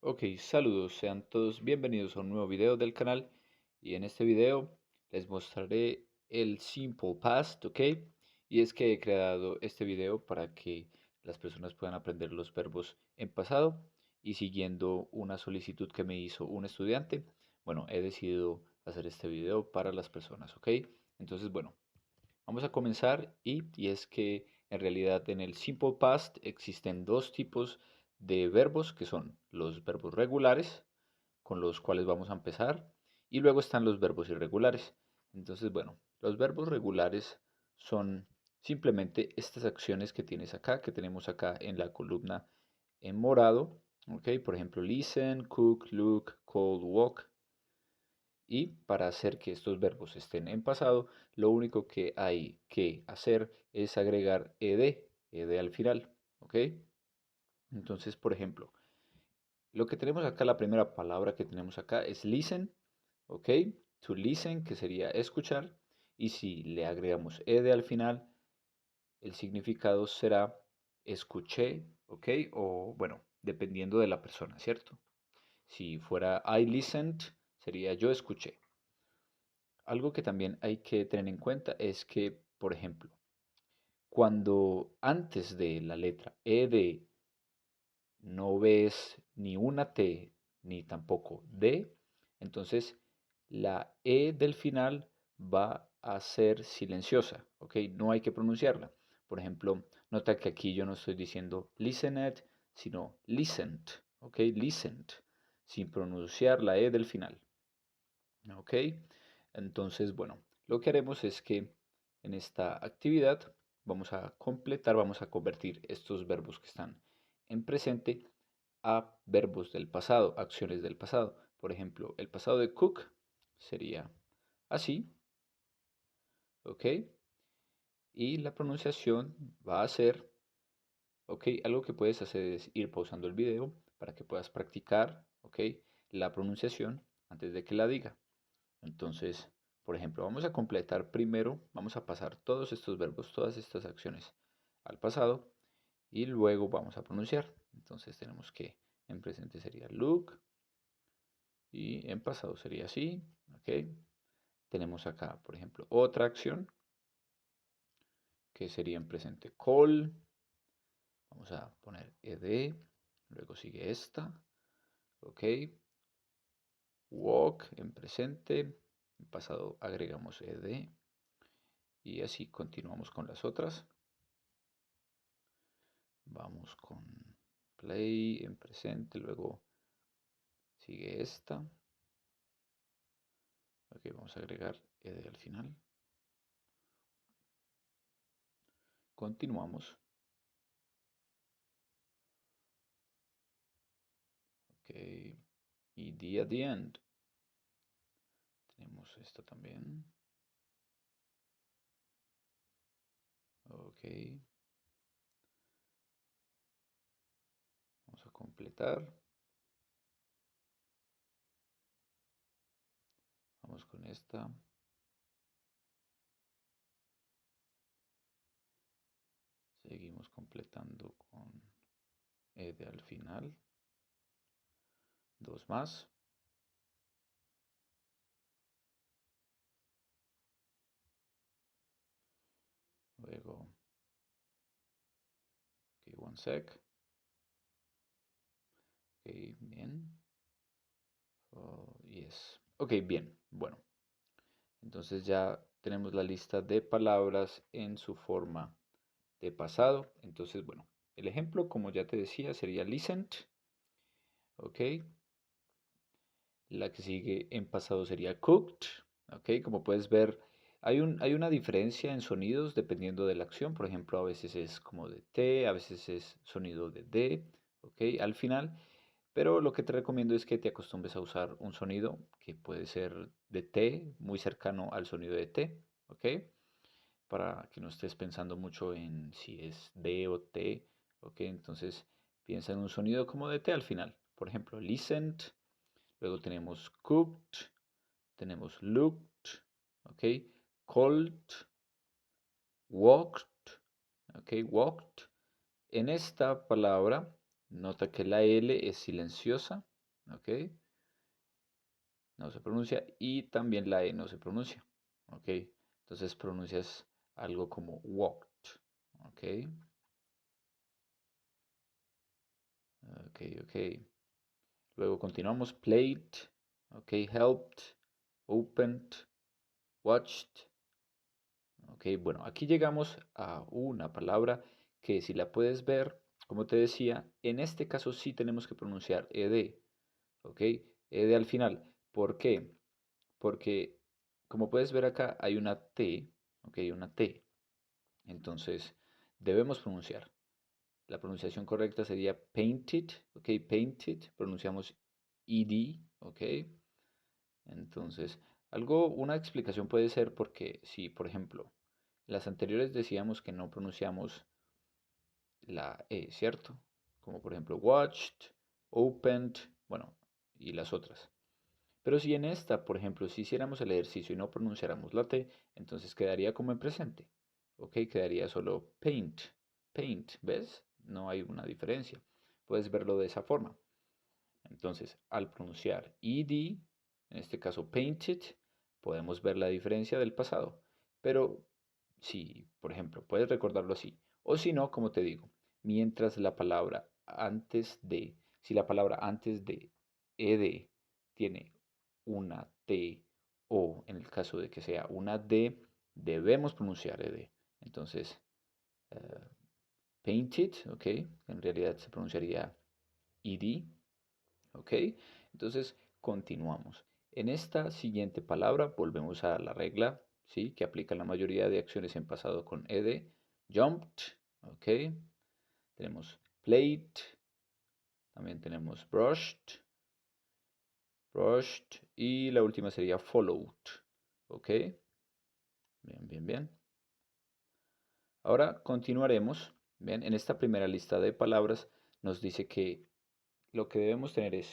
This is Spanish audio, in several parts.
Ok, saludos, sean todos bienvenidos a un nuevo video del canal y en este video les mostraré el Simple Past, ok, y es que he creado este video para que las personas puedan aprender los verbos en pasado y siguiendo una solicitud que me hizo un estudiante, bueno, he decidido hacer este video para las personas, ok, entonces bueno, vamos a comenzar y es que en realidad en el Simple Past existen dos tipos de verbos que son los verbos regulares, con los cuales vamos a empezar, y luego están los verbos irregulares. Entonces, bueno, los verbos regulares son simplemente estas acciones que tienes acá, que tenemos acá en la columna en morado, ¿ok? Por ejemplo, listen, cook, look, call, walk. Y para hacer que estos verbos estén en pasado, lo único que hay que hacer es agregar ed al final, ¿ok? Entonces, por ejemplo, lo que tenemos acá, la primera palabra que tenemos acá es listen, ¿ok? To listen, que sería escuchar, y si le agregamos ed al final, el significado será escuché, ¿ok? O bueno, dependiendo de la persona, ¿cierto? Si fuera I listened, sería yo escuché. Algo que también hay que tener en cuenta es que, por ejemplo, cuando antes de la letra ed no ves ni una T ni tampoco D, entonces la E del final va a ser silenciosa, ¿ok? No hay que pronunciarla. Por ejemplo, nota que aquí yo no estoy diciendo listened, sino listened, ¿ok? Listened, sin pronunciar la E del final. ¿Ok? Entonces, bueno, lo que haremos es que en esta actividad vamos a completar, vamos a convertir estos verbos que están en presente a verbos del pasado, acciones del pasado. Por ejemplo, el pasado de cook sería así, ¿ok? Y la pronunciación va a ser, ¿ok? Algo que puedes hacer es ir pausando el video para que puedas practicar, ¿ok? La pronunciación antes de que la diga. Entonces, por ejemplo, vamos a completar primero, vamos a pasar todos estos verbos, todas estas acciones al pasado y luego vamos a pronunciar. Entonces tenemos que en presente sería look y en pasado sería así, ¿ok? Tenemos acá, por ejemplo, otra acción que sería en presente call. Vamos a poner ed, luego sigue esta, ¿ok? Walk en presente, en pasado agregamos ed y así continuamos con las otras. Vamos con play en presente, luego sigue esta. Ok, vamos a agregar ed al final. Continuamos. Ok, y D at the end. Tenemos esta también. Ok, vamos a completar. Vamos con esta. Seguimos completando con ed al final. Dos más. Luego, ok, one sec. Ok, bien. Oh, yes. Ok, bien. Bueno, entonces ya tenemos la lista de palabras en su forma de pasado. Entonces, bueno, el ejemplo, como ya te decía, sería listened. Ok. La que sigue en pasado sería cooked. Ok. Como puedes ver, hay una diferencia en sonidos dependiendo de la acción. Por ejemplo, a veces es como de T, a veces es sonido de D. Ok. Al final. Pero lo que te recomiendo es que te acostumbres a usar un sonido que puede ser de T, muy cercano al sonido de T. ¿Ok? Para que no estés pensando mucho en si es D o T, ¿ok? Entonces piensa en un sonido como de T al final. Por ejemplo, listened, luego tenemos cooked, tenemos looked, ¿ok? Called, walked, ¿ok? Walked. En esta palabra, nota que la L es silenciosa, ¿ok? No se pronuncia y también la E no se pronuncia, ¿ok? Entonces pronuncias algo como walked, ¿ok? Ok, ok. Luego continuamos, played, ok, helped, opened, watched. Ok, bueno, aquí llegamos a una palabra que si la puedes ver, como te decía, en este caso sí tenemos que pronunciar ed, ok, ed al final. ¿Por qué? Porque como puedes ver acá hay una T, ok, una T. Entonces debemos pronunciar. La pronunciación correcta sería painted, ok, painted, pronunciamos ed, ok. Entonces, una explicación puede ser porque si, por ejemplo, las anteriores decíamos que no pronunciamos la E, ¿cierto? Como por ejemplo watched, opened, bueno, y las otras. Pero si en esta, por ejemplo, si hiciéramos el ejercicio y no pronunciáramos la T, entonces quedaría como en presente. ¿Ok? Quedaría solo paint. Paint, ¿ves? No hay una diferencia. Puedes verlo de esa forma. Entonces, al pronunciar ed, en este caso painted, podemos ver la diferencia del pasado. Pero si, por ejemplo, puedes recordarlo así. O si no, como te digo, mientras la palabra antes de, si la palabra antes de ed tiene una T o en el caso de que sea una D, debemos pronunciar ed. Entonces, eh, painted, ¿ok? En realidad se pronunciaría ed. ¿Ok? Entonces, continuamos. En esta siguiente palabra volvemos a la regla, ¿sí? Que aplica en la mayoría de acciones en pasado con ed. Jumped, ¿ok? Tenemos played, también tenemos brushed y la última sería followed, ¿ok? Bien, bien, bien. Ahora continuaremos. Bien, en esta primera lista de palabras nos dice que lo que debemos tener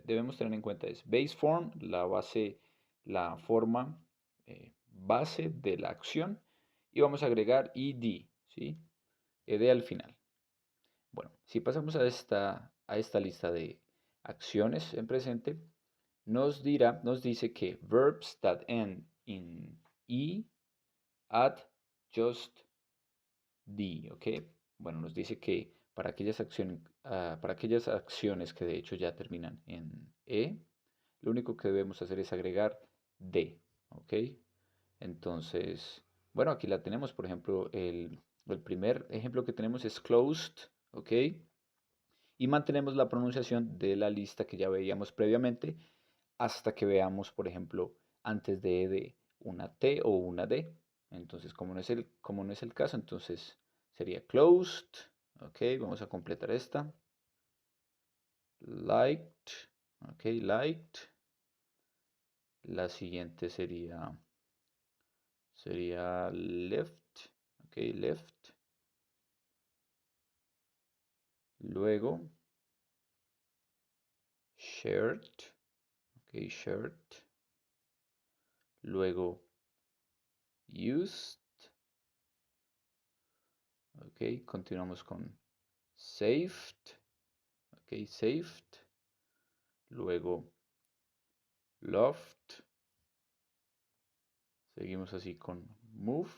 debemos tener en cuenta es base form, la base, la forma base de la acción, y vamos a agregar ed, ¿sí? Ed al final. Bueno, si pasamos a esta lista de acciones en presente, nos dice que verbs that end in e, add, just, D, ¿ok? Bueno, nos dice que para aquellas acciones que de hecho ya terminan en E, lo único que debemos hacer es agregar D, ¿ok? Entonces, bueno, aquí la tenemos, por ejemplo, el primer ejemplo que tenemos es closed, ¿ok? Y mantenemos la pronunciación de la lista que ya veíamos previamente hasta que veamos, por ejemplo, antes de ED una T o una D. Entonces, como no es el caso, entonces sería closed. Ok, vamos a completar esta. Liked. Ok, liked. La siguiente sería left. Ok, left. Luego, shared. Ok, shared. Luego, used. Ok, continuamos con saved. Ok, saved. Luego, loved. Seguimos así con moved.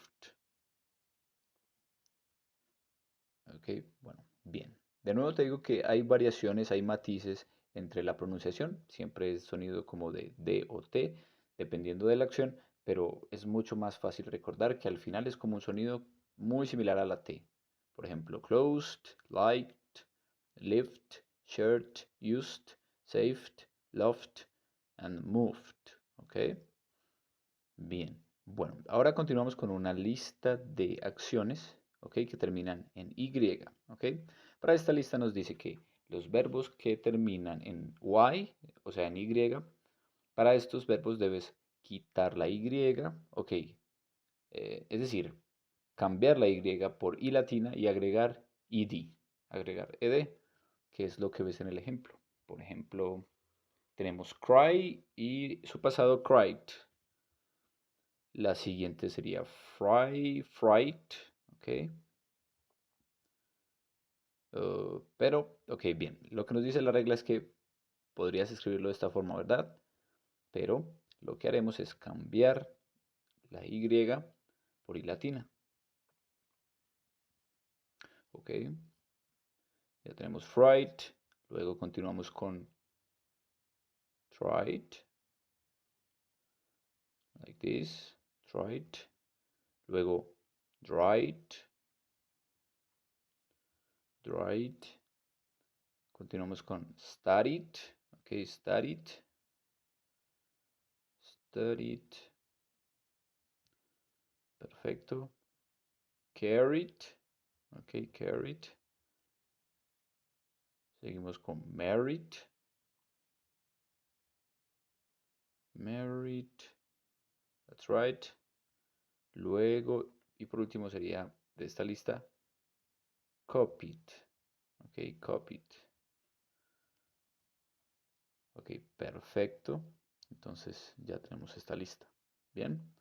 Ok, bueno, bien. De nuevo te digo que hay variaciones, hay matices entre la pronunciación. Siempre es sonido como de D o T, dependiendo de la acción, pero es mucho más fácil recordar que al final es como un sonido muy similar a la T. Por ejemplo, closed, liked, lived, shared, used, saved, loved, and moved. ¿Ok? Bien. Bueno, ahora continuamos con una lista de acciones, ¿ok? Que terminan en Y, ¿ok? Para esta lista nos dice que los verbos que terminan en Y, o sea, en Y, para estos verbos debes quitar la Y, ¿ok? Es decir, cambiar la Y por I latina y agregar ed, agregar ed, que es lo que ves en el ejemplo. Por ejemplo, tenemos cry y su pasado cried. La siguiente sería fright, ¿ok? Pero, ok, bien. Lo que nos dice la regla es que podrías escribirlo de esta forma, ¿verdad? Pero lo que haremos es cambiar la Y por I latina. Ok, ya tenemos fright, luego continuamos con tried, like this, tried, luego dried, dried, continuamos con studied, ok, studied, studied, perfecto, carried, ok, carried, seguimos con married, married, that's right, luego, y por último sería de esta lista, copied, ok, copied. Ok, perfecto. Entonces ya tenemos esta lista. Bien.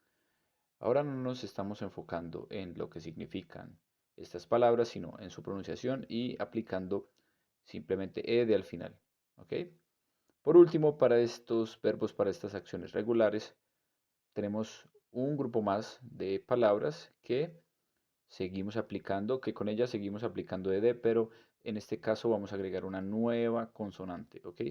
Ahora no nos estamos enfocando en lo que significan estas palabras, sino en su pronunciación y aplicando simplemente ed al final. ¿Ok? Por último, para estos verbos, para estas acciones regulares, tenemos un grupo más de palabras que seguimos aplicando, que con ellas seguimos aplicando ed, pero en este caso vamos a agregar una nueva consonante. ¿Ok?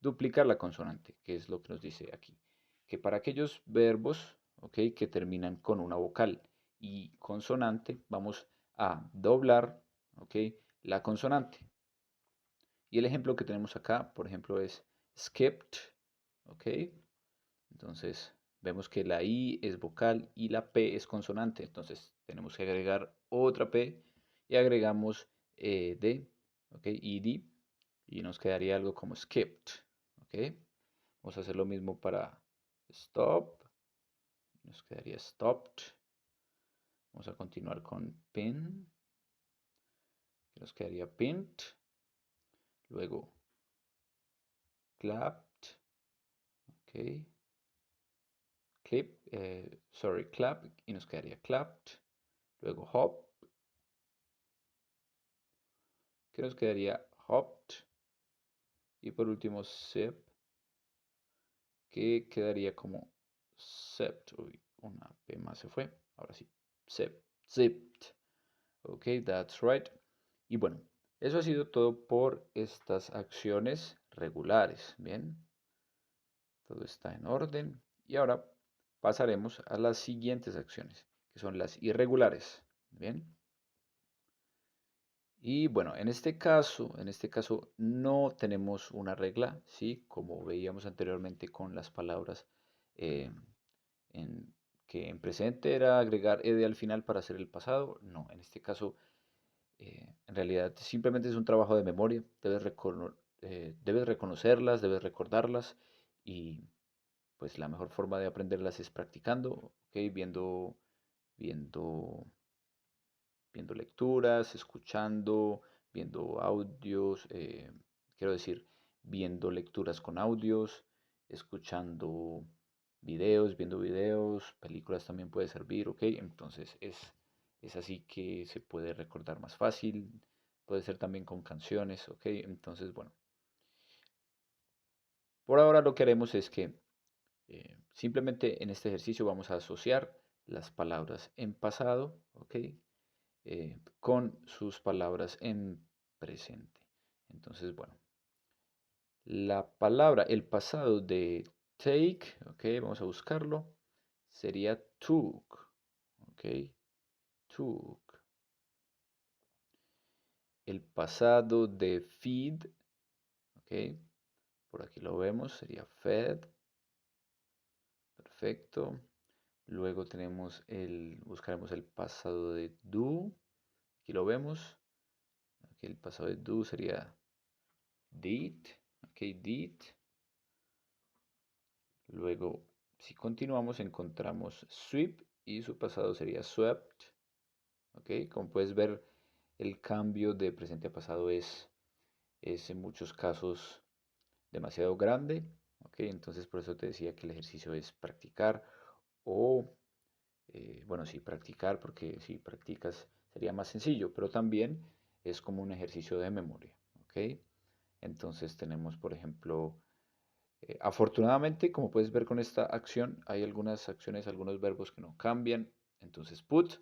Duplicar la consonante, que es lo que nos dice aquí. Que para aquellos verbos, ¿ok?, que terminan con una vocal y consonante, vamos a doblar, ¿ok?, la consonante. Y el ejemplo que tenemos acá, por ejemplo, es skipped, ¿ok? Entonces, vemos que la I es vocal y la P es consonante. Entonces, tenemos que agregar otra P y agregamos D, ¿ok? ID, y nos quedaría algo como skipped, ¿ok? Vamos a hacer lo mismo para stop. Nos quedaría stopped. Vamos a continuar con pin. Que nos quedaría pinned. Luego clapped. Ok. Clip. Clap. Y nos quedaría clapped. Luego hop. Que nos quedaría hopped. Y por último zip. Que quedaría como zipped. Uy, una P más se fue. Ahora sí. Zip. Zipped. Ok, that's right. Y bueno, eso ha sido todo por estas acciones regulares. Bien, todo está en orden. Y ahora pasaremos a las siguientes acciones, que son las irregulares. Bien. Y bueno, en este caso no tenemos una regla, ¿sí? Como veíamos anteriormente con las palabras eh, en, que en presente era agregar ed al final para hacer el pasado. No, en este caso en realidad simplemente es un trabajo de memoria. Debes reconocerlas, debes recordarlas y pues la mejor forma de aprenderlas es practicando, ¿ok? Viendo, viendo lecturas, escuchando, viendo audios, quiero decir, viendo lecturas con audios, escuchando videos, viendo videos, películas también puede servir, ¿ok? Entonces es así que se puede recordar más fácil, puede ser también con canciones, ¿ok? Entonces, bueno, por ahora lo que haremos es que simplemente en este ejercicio vamos a asociar las palabras en pasado, ¿ok? Con sus palabras en presente. Entonces, bueno, la palabra, el pasado de take, ¿ok? Vamos a buscarlo. Sería took, ¿ok? Took. El pasado de feed, ¿ok? Por aquí lo vemos, sería fed. Perfecto. Luego buscaremos el pasado de do. Aquí lo vemos. Aquí el pasado de do sería did. Ok, did. Luego, si continuamos, encontramos sweep y su pasado sería swept. Ok, como puedes ver, el cambio de presente a pasado es en muchos casos demasiado grande. Ok, entonces por eso te decía que el ejercicio es practicar o bueno, sí, practicar, porque si practicas sería más sencillo, pero también es como un ejercicio de memoria, ¿ok? Entonces tenemos, por ejemplo, afortunadamente, como puedes ver con esta acción, hay algunas acciones, algunos verbos que no cambian. Entonces, put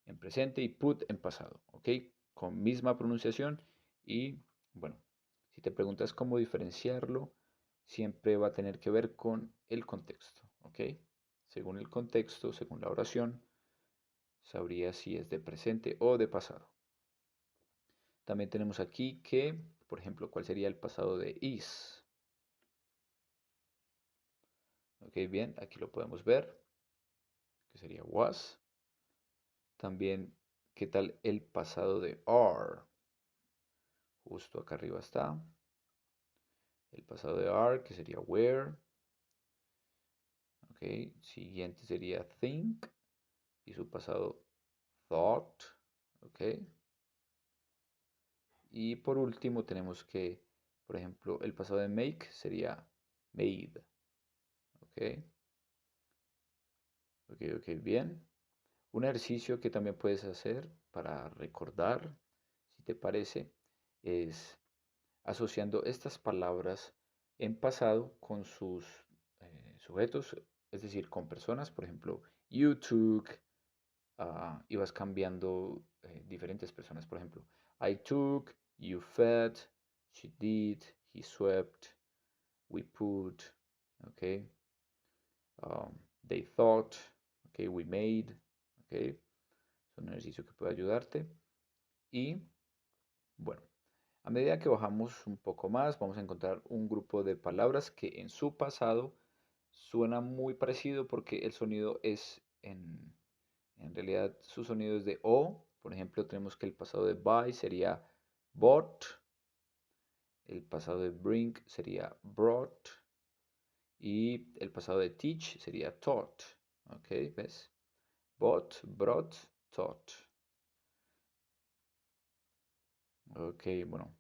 en presente y put en pasado, ¿ok? Con misma pronunciación y, bueno, si te preguntas cómo diferenciarlo, siempre va a tener que ver con el contexto, ¿ok? Según el contexto, según la oración, sabría si es de presente o de pasado. También tenemos aquí que, por ejemplo, ¿cuál sería el pasado de is? Ok, bien, aquí lo podemos ver, que sería was. También, ¿qué tal el pasado de are? Justo acá arriba está. El pasado de are, que sería were. Ok, siguiente sería think. Y su pasado thought. Ok. Y por último tenemos que, por ejemplo, el pasado de make sería made. Ok. Ok, ok, bien. Un ejercicio que también puedes hacer para recordar, si te parece, es asociando estas palabras en pasado con sus sujetos, es decir, con personas, por ejemplo, you took, y vas cambiando diferentes personas, por ejemplo, I took, you fed, she did, he swept, we put, okay, they thought, okay, we made, okay, es un ejercicio que puede ayudarte y bueno. A medida que bajamos un poco más, vamos a encontrar un grupo de palabras que en su pasado suena muy parecido porque el sonido es en realidad su sonido es de O. Por ejemplo, tenemos que el pasado de buy sería bought, el pasado de bring sería brought y el pasado de teach sería taught. ¿Ok? ¿Ves? Bought, brought, taught. Ok, bueno.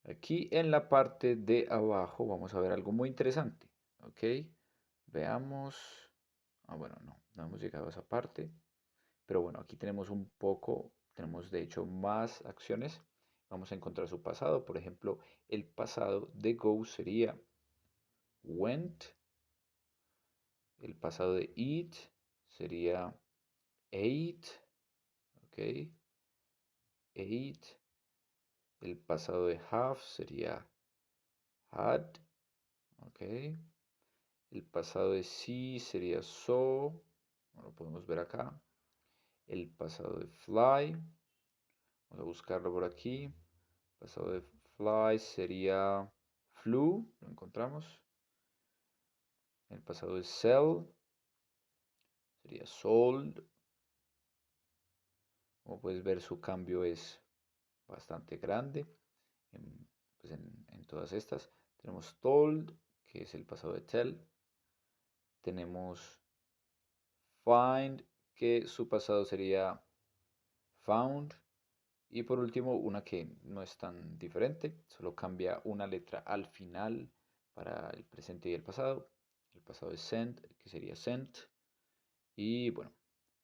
Aquí en la parte de abajo vamos a ver algo muy interesante. ¿Ok? Veamos. Ah, bueno, no hemos llegado a esa parte. Pero bueno, aquí tenemos un poco, tenemos de hecho más acciones. Vamos a encontrar su pasado. Por ejemplo, el pasado de go sería went. El pasado de eat sería ate. ¿Ok? Ate. El pasado de have sería had. ¿Ok? El pasado de see sería saw. Lo podemos ver acá. El pasado de fly. Vamos a buscarlo por aquí. El pasado de fly sería flew. Lo encontramos. El pasado de sell sería sold. Como puedes ver, su cambio es bastante grande en, pues en todas estas. Tenemos told, que es el pasado de tell. Tenemos find, que su pasado sería found. Y por último, una que no es tan diferente, solo cambia una letra al final para el presente y el pasado. El pasado es sent, que sería sent. Y bueno,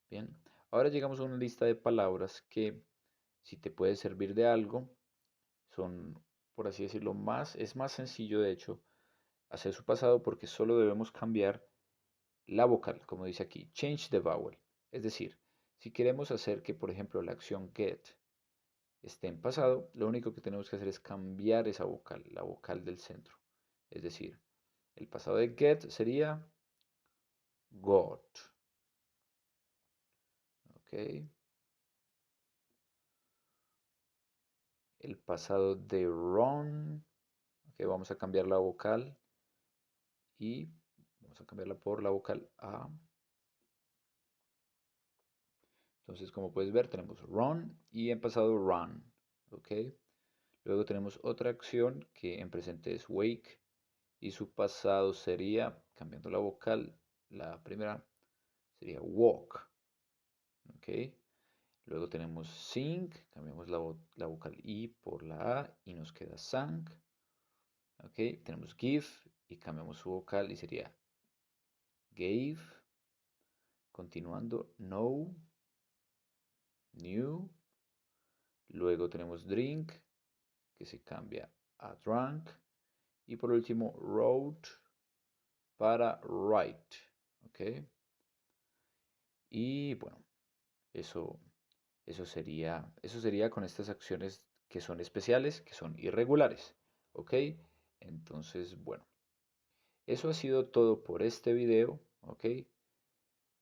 bien. Ahora llegamos a una lista de palabras que, si te puede servir de algo, son, por así decirlo, es más sencillo de hecho hacer su pasado porque solo debemos cambiar la vocal, como dice aquí, change the vowel. Es decir, si queremos hacer que, por ejemplo, la acción get esté en pasado, lo único que tenemos que hacer es cambiar esa vocal, la vocal del centro. Es decir, el pasado de get sería got. ¿Ok? El pasado de run. Ok, vamos a cambiar la vocal y vamos a cambiarla por la vocal A. Entonces, como puedes ver, tenemos run y en pasado run. ¿Ok? Luego tenemos otra acción que en presente es wake y su pasado sería, cambiando la vocal, la primera sería walk. ¿Ok? Luego tenemos sing, cambiamos la vocal I por la A y nos queda sang. ¿Ok? Tenemos give y cambiamos su vocal y sería gave. Continuando, know, new. Luego tenemos drink, que se cambia a drunk. Y por último, wrote para write. ¿Ok? Y bueno, eso, eso sería con estas acciones que son especiales, que son irregulares. ¿Ok? Entonces, bueno, eso ha sido todo por este video. ¿Ok?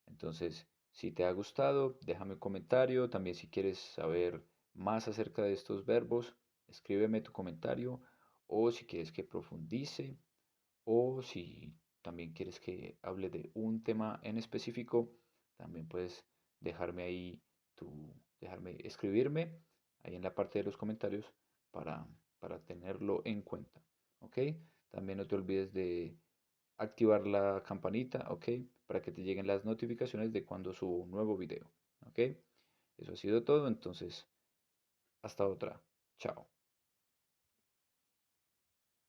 Entonces, si te ha gustado, déjame un comentario. También si quieres saber más acerca de estos verbos, escríbeme tu comentario. O si quieres que profundice. O si también quieres que hable de un tema en específico, también puedes dejarme ahí escribirme ahí en la parte de los comentarios para, para tenerlo en cuenta. ¿Ok? También no te olvides de activar la campanita, ¿ok? Para que te lleguen las notificaciones de cuando subo un nuevo video, ¿ok? Eso ha sido todo, entonces, hasta otra. Chao.